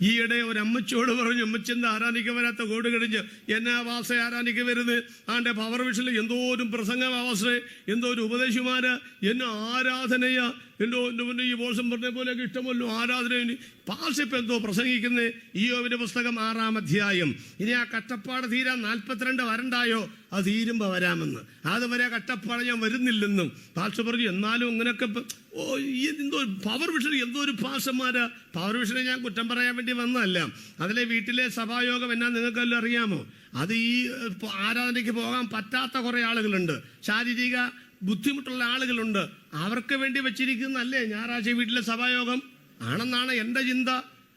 ഈയിടെ ഒരു അമ്മച്ചിയോട് പറഞ്ഞു, അമ്മച്ചെന്താ ആരാധിക്ക വരാത്ത കോട് കഴിഞ്ഞ് എന്നാ വാസ ആരാധിക്ക വരുന്നത്? ആണ്ടെ പവർ വിഷനിൽ എന്തോരും പ്രസംഗവാസേ, എന്തോരും ഉപദേശിമാര്, എന്നെ ആരാധനയാ, എൻ്റെ ഈ ബോസം പറഞ്ഞ പോലെയൊക്കെ ഇഷ്ടമല്ലോ ആരാധന. പാസിപ്പ് എന്തോ പ്രസംഗിക്കുന്നത്? ഇയ്യോബിന്റെ പുസ്തകം 6-ാം അധ്യായം. ഇനി ആ കഷ്ടപ്പാട് തീരാൻ 42 വരണ്ടായോ? അത് തീരുമ്പോൾ വരാമെന്ന്. അതുവരെ കഷ്ടപ്പാട് ഞാൻ വരുന്നില്ലെന്നും പാസ്റ്റർ പറഞ്ഞു. എന്നാലും ഇങ്ങനെയൊക്കെ എന്തോ പവർ വിഷൻ, എന്തോ ഒരു പാസ്റ്റർമാര്. പവർ വിഷനെ ഞാൻ കുറ്റം പറയാൻ വേണ്ടി വന്നതല്ല. അതിലെ വീട്ടിലെ സഭായോഗം എന്നാ നിങ്ങൾക്കെല്ലാം അറിയാമോ? അത് ഈ ആരാധനയ്ക്ക് പോകാൻ പറ്റാത്ത കുറെ ആളുകളുണ്ട്, ശാരീരിക ബുദ്ധിമുട്ടുള്ള ആളുകളുണ്ട്. അവർക്ക് വേണ്ടി വെച്ചിരിക്കുന്നല്ലേ ഞായറാഴ്ച വീട്ടിലെ സഭായോഗം ആണെന്നാണ് എൻ്റെ ചിന്ത.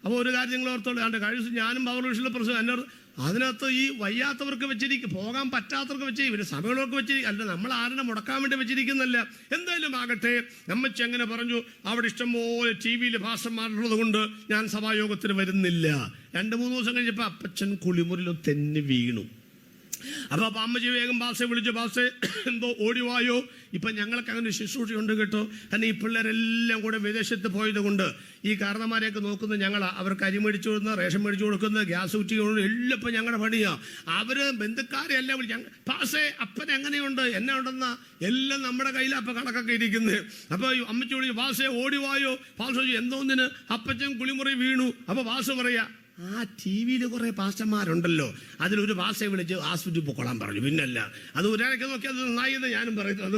അപ്പോൾ ഒരു കാര്യം നിങ്ങൾ ഓർത്തോളൂ, എൻ്റെ കഴിഞ്ഞ ഞാനും പവർ വിഷനിലെ പ്രശ്നം എന്നോട് അതിനകത്ത് ഈ വയ്യാത്തവർക്ക് വെച്ചിരിക്കും, പോകാൻ പറ്റാത്തവർക്ക് വെച്ച് ഇവര് സഭകളൊക്കെ വെച്ചിരിക്കും. അല്ല, നമ്മൾ ആരെ മുടക്കാൻ വേണ്ടി വെച്ചിരിക്കുന്നല്ല. എന്തായാലും ആകട്ടെ, നമ്മച്ച് എങ്ങനെ പറഞ്ഞു, അവിടെ ഇഷ്ടംപോലെ TV-യിൽ ഭാഷന്മാരുള്ളത് കൊണ്ട് ഞാൻ സഭായോഗത്തിന് വരുന്നില്ല. 2-3 ദിവസം കഴിഞ്ഞപ്പോൾ അപ്പച്ചൻ കുളിമുറിലും തെന്നി വീണു. അപ്പൊ അമ്മച്ചി വേഗം ബാസെ വിളിച്ചു, ബാസെ എന്തോ ഓടിവായോ. ഇപ്പൊ ഞങ്ങൾക്ക് അങ്ങനെ ശുശ്രൂഷയുണ്ട് കേട്ടോ. കാരണം ഈ പിള്ളേരെല്ലാം കൂടെ വിദേശത്ത് പോയത് കൊണ്ട് ഈ കാരണന്മാരെയൊക്കെ നോക്കുന്നത് ഞങ്ങളാ. അവർക്ക് അരി മേടിച്ചു കൊടുക്കുന്ന, റേഷൻ മേടിച്ചു കൊടുക്കുന്നത്, ഗ്യാസ് കുറ്റി എല്ലാം ഇപ്പൊ ഞങ്ങളുടെ പണിയാ. അവര് ബന്ധുക്കാരെ എല്ലാം വിളിച്ചു, പാസേ അപ്പൻ എങ്ങനെയുണ്ട്, എന്നാ ഉണ്ടെന്ന എല്ലാം നമ്മുടെ കയ്യിൽ അപ്പൊ കണക്കൊക്കെ ഇരിക്കുന്നത്. അപ്പൊ അമ്മച്ചി വിളിച്ചു, പാസെ ഓടിവായോ. പാസ എന്തോന്നിന്? അപ്പച്ചൻ കുളിമുറി വീണു. അപ്പൊ പാസ പറയാ, ആ TV-യിൽ കുറെ പാസ്റ്റർമാരുണ്ടല്ലോ, അതിലൊരു ഭാഷയെ വിളിച്ച് ആസ്വദിച്ച് പൊക്കോളാൻ പറഞ്ഞു. പിന്നല്ല, അത് ഒരാളൊക്കെ നോക്കി അത് നന്നായി എന്ന് ഞാനും പറയുന്നത്.